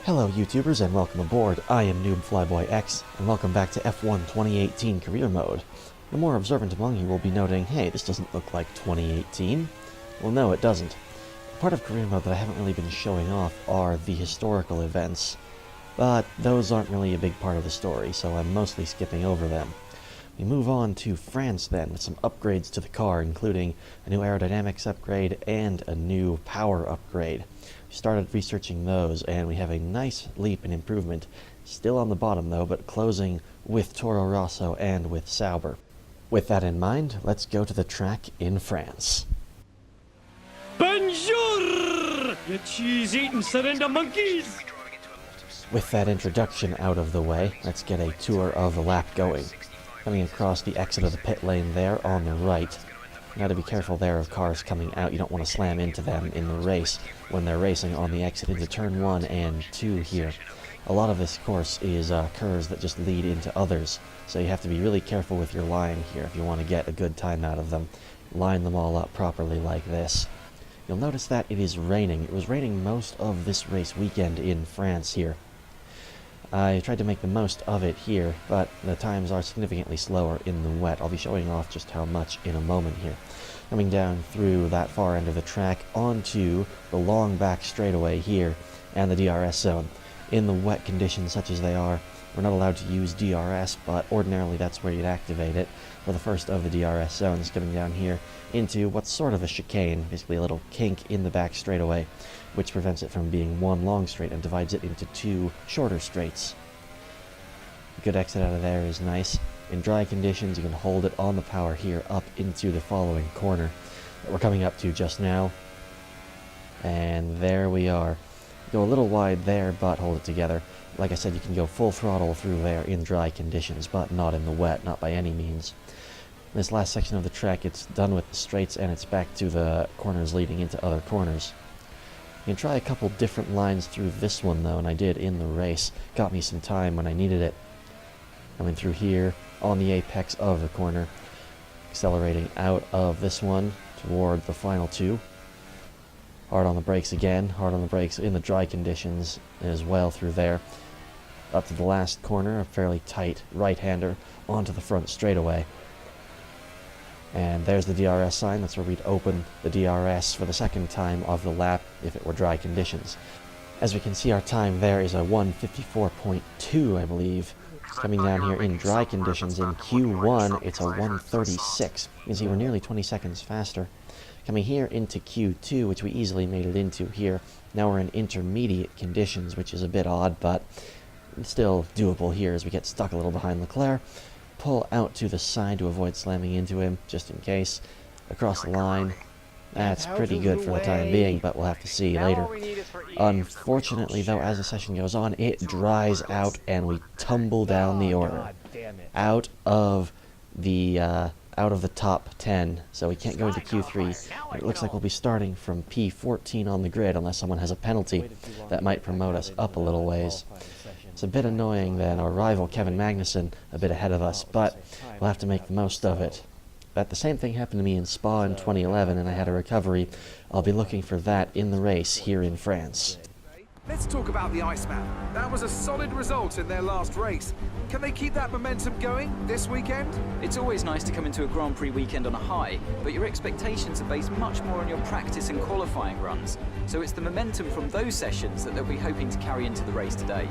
Hello YouTubers and welcome aboard. I am Noob Flyboy X and welcome back to F1 2018 Career Mode. The more observant among you will be noting, hey, this doesn't look like 2018. Well, no, it doesn't. Part of Career Mode that I haven't really been showing off are the historical events, but those aren't really a big part of the story, so I'm mostly skipping over them. We move on to France then, with some upgrades to the car, including a new aerodynamics upgrade and a new power upgrade. We started researching those, and we have a nice leap in improvement. Still on the bottom though, but closing with Toro Rosso and with Sauber. With that in mind, let's go to the track in France. Bonjour, you cheese-eating surrender monkeys! With that introduction out of the way, let's get a tour of the lap going. Coming across the exit of the pit lane there on the right. You gotta be careful there of cars coming out. You don't want to slam into them in the race when they're racing on the exit into turn 1 and 2 here. A lot of this course is curves that just lead into others, so you have to be really careful with your line here if you want to get a good time out of them. Line them all up properly like this. You'll notice that it is raining. It was raining most of this race weekend in France here. I tried to make the most of it here, but the times are significantly slower in the wet. I'll be showing off just how much in a moment here. Coming down through that far end of the track onto the long back straightaway here and the DRS zone. In the wet conditions such as they are, we're not allowed to use DRS, but ordinarily that's where you'd activate it. For the first of the DRS zones, coming down here into what's sort of a chicane, basically a little kink in the back straightaway, which prevents it from being one long straight and divides it into two shorter straights. A good exit out of there is nice. In dry conditions, you can hold it on the power here up into the following corner that we're coming up to just now. And there we are. Go a little wide there, but hold it together. Like I said, you can go full throttle through there in dry conditions, but not in the wet, not by any means. This last section of the track, it's done with the straights and it's back to the corners leading into other corners. You can try a couple different lines through this one though, and I did in the race. Got me some time when I needed it. Coming through here on the apex of the corner, accelerating out of this one toward the final two. Hard on the brakes again, hard on the brakes in the dry conditions as well through there. Up to the last corner, a fairly tight right-hander onto the front straightaway. And there's the DRS sign. That's where we'd open the DRS for the second time of the lap if it were dry conditions. As we can see, our time there is a 1:54.2, I believe. Coming down here in dry conditions in Q1, it's a 1:36. You can see we're nearly 20 seconds faster. Coming here into Q2, which we easily made it into here. Now we're in intermediate conditions, which is a bit odd, but still doable here as we get stuck a little behind Leclerc. Pull out to the side to avoid slamming into him, just in case. Across the line. That's pretty good for the time being, but we'll have to see later. Unfortunately, though, as the session goes on, it dries out and we tumble down the order. Out of the top 10, so we can't go into Q3. It looks like we'll be starting from P14 on the grid unless someone has a penalty that might promote us up a little ways. It's a bit annoying then, our rival Kevin Magnussen a bit ahead of us, but we'll have to make the most of it. But the same thing happened to me in Spa in 2011 and I had a recovery. I'll be looking for that in the race here in France. Let's talk about the Iceman. That was a solid result in their last race. Can they keep that momentum going this weekend? It's always nice to come into a Grand Prix weekend on a high, but your expectations are based much more on your practice and qualifying runs. So it's the momentum from those sessions that they'll be hoping to carry into the race today.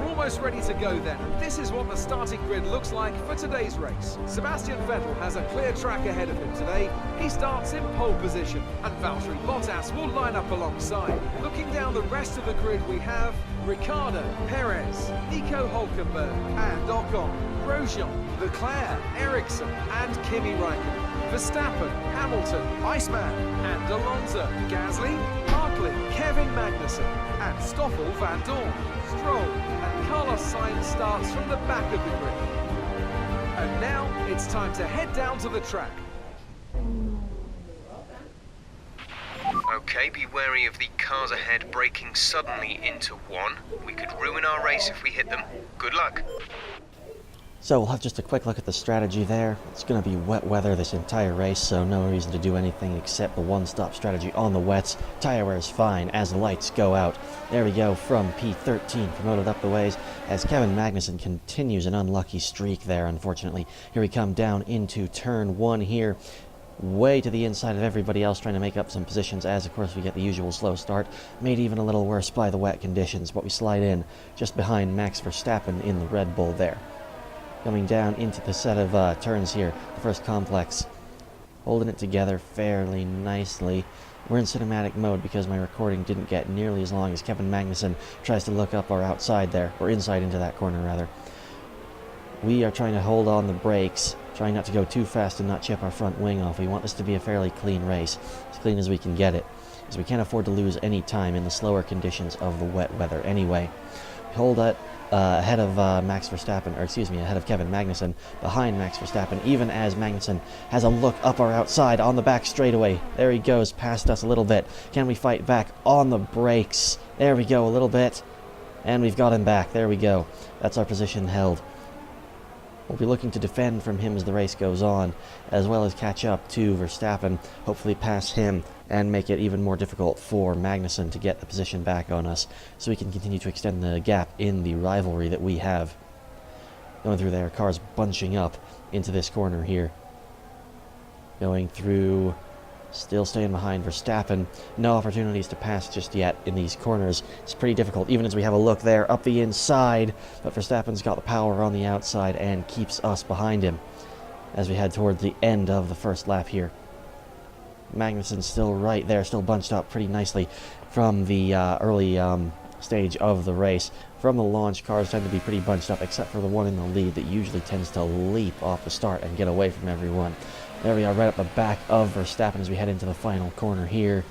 Almost ready to go then. This is what the starting grid looks like for today's race. Sebastian Vettel has a clear track ahead of him today. He starts in pole position and Valtteri Bottas will line up alongside. Looking down the rest of the grid, we have Ricciardo, Perez, Nico Hülkenberg and Ocon, Grosjean, Leclerc, Ericsson and Kimi Räikkönen, Verstappen, Hamilton, Iceman and Alonso, Gasly, Hartley, Kevin Magnussen and Stoffel van Dorn, Stroll and Carlos Sainz starts from the back of the grid. And now it's time to head down to the track. Okay, be wary of the cars ahead braking suddenly into one. We could ruin our race if we hit them. Good luck. So we'll have just a quick look at the strategy there. It's going to be wet weather this entire race, so no reason to do anything except the one-stop strategy on the wets. Tire wear is fine as the lights go out. There we go from P13, promoted up the ways as Kevin Magnussen continues an unlucky streak there, unfortunately. Here we come down into turn 1 here, way to the inside of everybody else, trying to make up some positions as, of course, we get the usual slow start, made even a little worse by the wet conditions, but we slide in just behind Max Verstappen in the Red Bull there. Coming down into the set of turns here, the first complex, holding it together fairly nicely. We're in cinematic mode because my recording didn't get nearly as long as Kevin Magnussen tries to look up our outside there, or inside into that corner rather. We are trying to hold on the brakes, trying not to go too fast and not chip our front wing off. We want this to be a fairly clean race, as clean as we can get it, because we can't afford to lose any time in the slower conditions of the wet weather anyway. Hold it ahead of ahead of Kevin Magnussen, behind Max Verstappen, even as Magnussen has a look up our outside on the back straightaway. There he goes, past us a little bit. Can we fight back on the brakes? There we go, a little bit. And we've got him back. There we go. That's our position held. We'll be looking to defend from him as the race goes on, as well as catch up to Verstappen, hopefully pass him, and make it even more difficult for Magnussen to get the position back on us, so we can continue to extend the gap in the rivalry that we have. Going through there, cars bunching up into this corner here. Going through, still staying behind Verstappen. No opportunities to pass just yet in these corners. It's pretty difficult, even as we have a look there up the inside, but Verstappen's got the power on the outside and keeps us behind him as we head towards the end of the first lap here. Magnussen's still right there, still bunched up pretty nicely from the early stage of the race. From the launch, cars tend to be pretty bunched up, except for the one in the lead that usually tends to leap off the start and get away from everyone. There we are, right up the back of Verstappen as we head into the final corner here.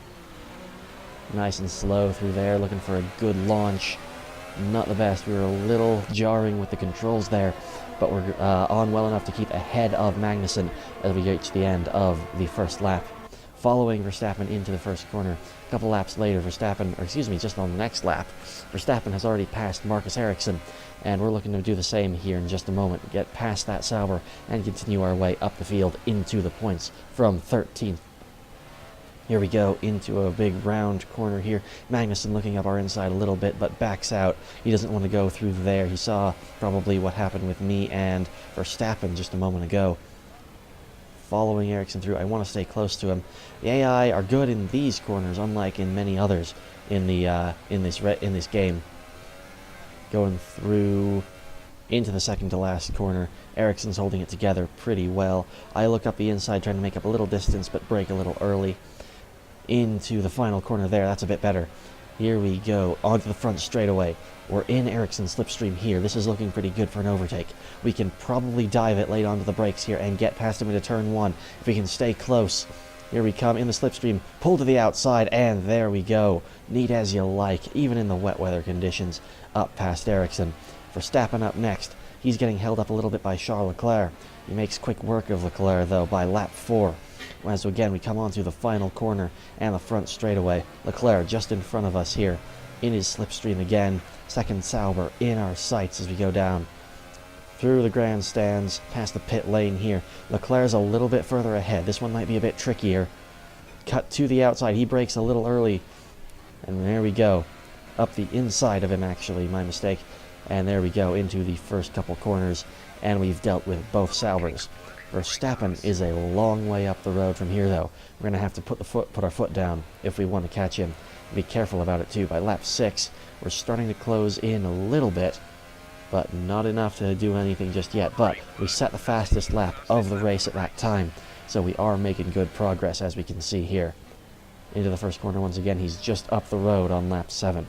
Nice and slow through there, looking for a good launch. Not the best. We were a little jarring with the controls there, but we're on well enough to keep ahead of Magnussen as we reach the end of the first lap. Following Verstappen into the first corner. A couple laps later, just on the next lap, Verstappen has already passed Marcus Ericsson, and we're looking to do the same here in just a moment. Get past that Sauber and continue our way up the field into the points from 13th. Here we go into a big round corner here. Magnussen looking up our inside a little bit, but backs out. He doesn't want to go through there. He saw probably what happened with me and Verstappen just a moment ago. Following Ericsson through, I want to stay close to him. The AI are good in these corners, unlike in many others in this game. Going through into the second to last corner. Ericsson's holding it together pretty well. I look up the inside, trying to make up a little distance, but brake a little early. Into the final corner there. That's a bit better. Here we go, onto the front straightaway. We're in Ericsson's slipstream here. This is looking pretty good for an overtake. We can probably dive it late onto the brakes here and get past him into turn 1 if we can stay close. Here we come in the slipstream, pull to the outside, and there we go. Neat as you like, even in the wet weather conditions, up past Ericsson. Verstappen up next. He's getting held up a little bit by Charles Leclerc. He makes quick work of Leclerc, though, by lap 4. As again, we come on through the final corner and the front straightaway. Leclerc just in front of us here in his slipstream again. Second Sauber in our sights as we go down through the grandstands, past the pit lane here. Leclerc's a little bit further ahead. This one might be a bit trickier. Cut to the outside. He brakes a little early. And there we go. Up the inside of him, actually. My mistake. And there we go into the first couple corners. And we've dealt with both Saubers. Verstappen is a long way up the road from here, though. We're going to have to put our foot down if we want to catch him. Be careful about it, too. By lap 6, we're starting to close in a little bit, but not enough to do anything just yet. But we set the fastest lap of the race at that time, so we are making good progress, as we can see here. Into the first corner once again. He's just up the road on lap 7.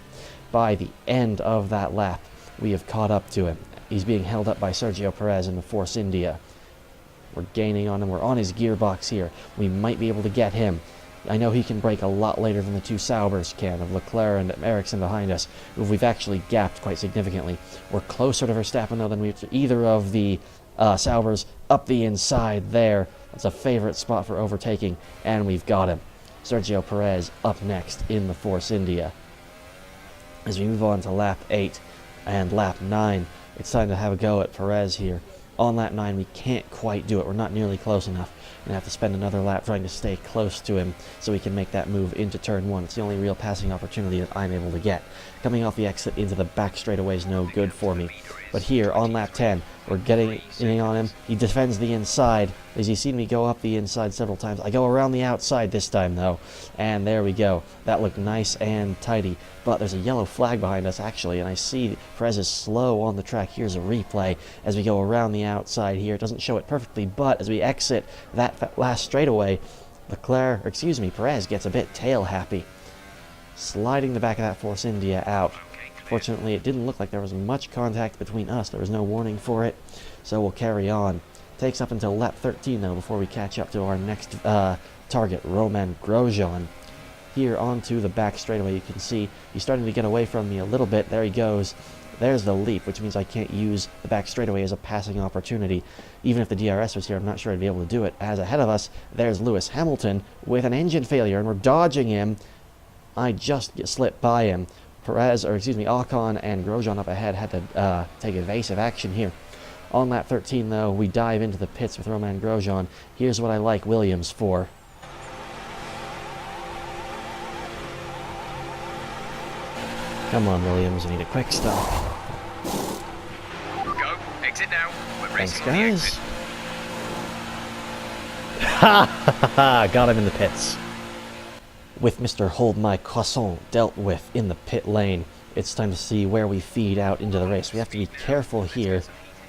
By the end of that lap, we have caught up to him. He's being held up by Sergio Perez in the Force India. We're gaining on him. We're on his gearbox here. We might be able to get him. I know he can brake a lot later than the two Saubers can, of Leclerc and Ericsson behind us, who we've actually gapped quite significantly. We're closer to Verstappen, though, than we to either of the Saubers. Up the inside there. That's a favorite spot for overtaking, and we've got him. Sergio Perez up next in the Force India. As we move on to lap 8 and lap 9, it's time to have a go at Perez here. On lap 9, we can't quite do it. We're not nearly close enough. We're going to have to spend another lap trying to stay close to him so we can make that move into turn 1. It's the only real passing opportunity that I'm able to get. Coming off the exit into the back straightaway is no good for me. But here, on lap 10, we're getting in on him. He defends the inside. As you've seen me go up the inside several times. I go around the outside this time, though. And there we go. That looked nice and tidy. But there's a yellow flag behind us, actually, and I see Perez is slow on the track. Here's a replay as we go around the outside here. It doesn't show it perfectly, but as we exit that last straightaway, Perez gets a bit tail happy, sliding the back of that Force India out. Fortunately, it didn't look like there was much contact between us. There was no warning for it, so we'll carry on. Takes up until lap 13, though, before we catch up to our next target, Roman Grosjean. Here onto the back straightaway, you can see he's starting to get away from me a little bit. There he goes. There's the leap, which means I can't use the back straightaway as a passing opportunity. Even if the DRS was here, I'm not sure I'd be able to do it. As ahead of us, there's Lewis Hamilton with an engine failure, and we're dodging him. I just slipped by him. Ocon and Grosjean up ahead had to take evasive action here. On lap 13, though, we dive into the pits with Roman Grosjean. Here's what I like Williams for. Come on, Williams, we need a quick stop. Go, exit now. We're Thanks, racing on the guys. exit. Ha ha ha! Got him in the pits. With Mr. Hold My Croissant dealt with in the pit lane, it's time to see where we feed out into the race. We have to be careful here.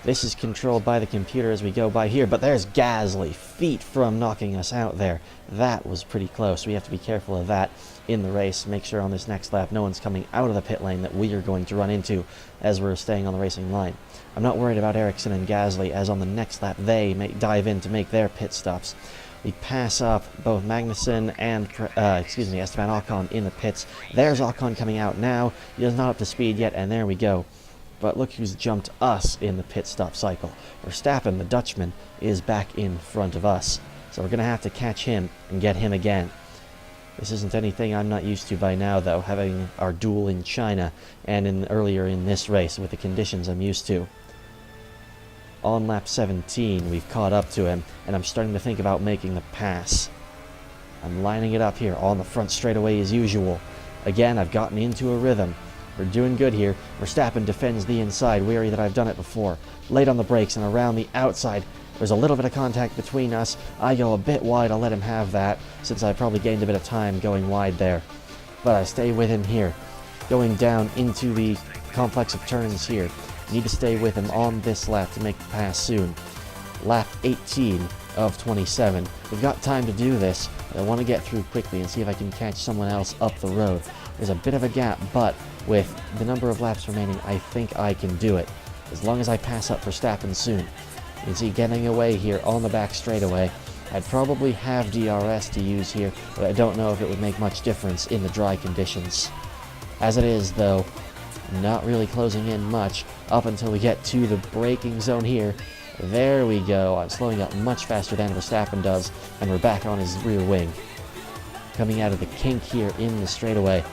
This is controlled by the computer as we go by here, but there's Gasly, feet from knocking us out there. That was pretty close. We have to be careful of that in the race. Make sure on this next lap no one's coming out of the pit lane that we are going to run into as we're staying on the racing line. I'm not worried about Ericsson and Gasly, as on the next lap they dive in to make their pit stops. We pass up both Magnussen and Esteban Ocon in the pits. There's Ocon coming out now. He is not up to speed yet, and there we go. But look who's jumped us in the pit stop cycle. Verstappen, the Dutchman, is back in front of us. So we're going to have to catch him and get him again. This isn't anything I'm not used to by now, though, having our duel in China and earlier in this race with the conditions I'm used to. On lap 17, we've caught up to him, and I'm starting to think about making the pass. I'm lining it up here on the front straightaway as usual. Again, I've gotten into a rhythm. We're doing good here. Verstappen defends the inside, weary that I've done it before. Late on the brakes and around the outside. There's a little bit of contact between us. I go a bit wide, I'll let him have that, since I probably gained a bit of time going wide there. But I stay with him here. Going down into the complex of turns here. Need to stay with him on this lap to make the pass soon. Lap 18 of 27. We've got time to do this, but I want to get through quickly and see if I can catch someone else up the road. There's a bit of a gap, but with the number of laps remaining, I think I can do it. As long as I pass up Verstappen soon. You can see getting away here on the back straightaway. I'd probably have DRS to use here, but I don't know if it would make much difference in the dry conditions. As it is, though, not really closing in much up until we get to the braking zone here. There we go. I'm slowing up much faster than Verstappen does, and we're back on his rear wing. Coming out of the kink here in the straightaway.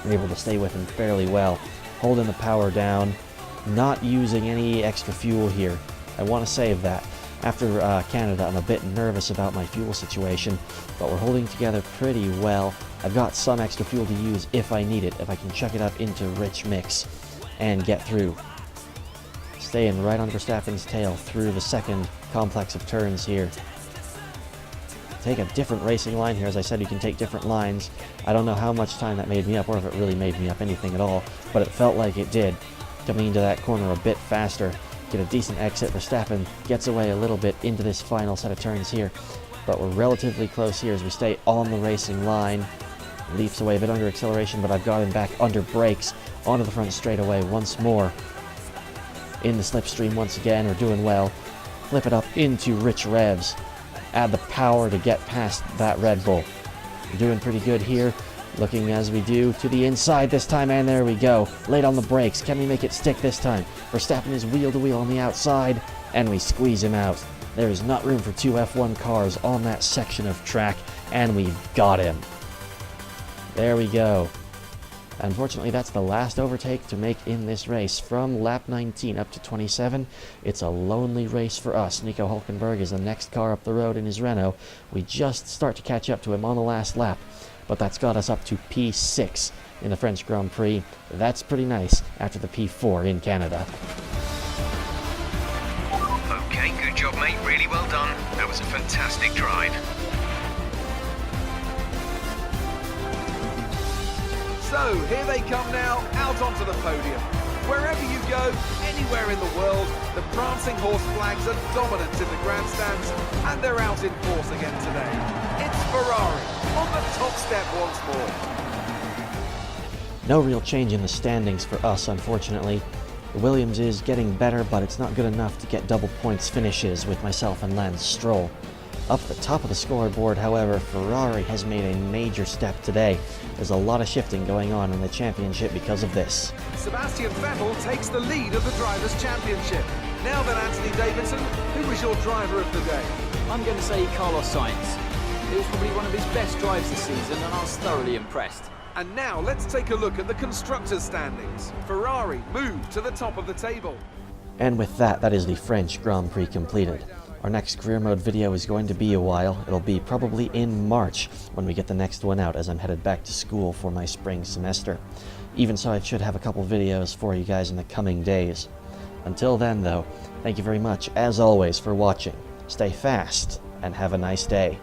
We're able to stay with him fairly well. Holding the power down. Not using any extra fuel here. I want to save that. After Canada, I'm a bit nervous about my fuel situation, but we're holding together pretty well. I've got some extra fuel to use if I need it, if I can chuck it up into rich mix and get through. Staying right on Verstappen's tail through the second complex of turns here. Take a different racing line here. As I said, you can take different lines. I don't know how much time that made me up, or if it really made me up anything at all, but it felt like it did. Coming into that corner a bit faster. Get a decent exit. Verstappen gets away a little bit into this final set of turns here, but we're relatively close here as we stay on the racing line. Leaps away a bit under acceleration, but I've got him back under brakes onto the front straightaway once more. In the slipstream once again, we're doing well. Flip it up into rich revs. Add the power to get past that Red Bull. We're doing pretty good here. Looking as we do to the inside this time, and there we go. Late on the brakes. Can we make it stick this time? Verstappen is wheel to wheel on the outside, and we squeeze him out. There is not room for two F1 cars on that section of track, and we've got him. There we go. Unfortunately, that's the last overtake to make in this race. From lap 19 up to 27, it's a lonely race for us. Nico Hulkenberg is the next car up the road in his Renault. We just start to catch up to him on the last lap, but that's got us up to P6 in the French Grand Prix. That's pretty nice after the P4 in Canada. Okay, good job, mate. Really well done. That was a fantastic drive. So, here they come now, out onto the podium. Wherever you go, anywhere in the world, the prancing horse flags are dominant in the grandstands, and they're out in force again today. It's Ferrari on the top step once more. No real change in the standings for us, unfortunately. The Williams is getting better, but it's not good enough to get double points finishes with myself and Lance Stroll. Up at the top of the scoreboard, however, Ferrari has made a major step today. There's a lot of shifting going on in the championship because of this. Sebastian Vettel takes the lead of the Drivers' Championship. Now then, Anthony Davidson, who was your driver of the day? I'm going to say Carlos Sainz. It was probably one of his best drives this season, and I was thoroughly impressed. And now let's take a look at the constructors' standings. Ferrari moved to the top of the table. And with that, that is the French Grand Prix completed. Our next career mode video is going to be a while. It'll be probably in March when we get the next one out, as I'm headed back to school for my spring semester. Even so, I should have a couple videos for you guys in the coming days. Until then though, thank you very much as always for watching. Stay fast and have a nice day.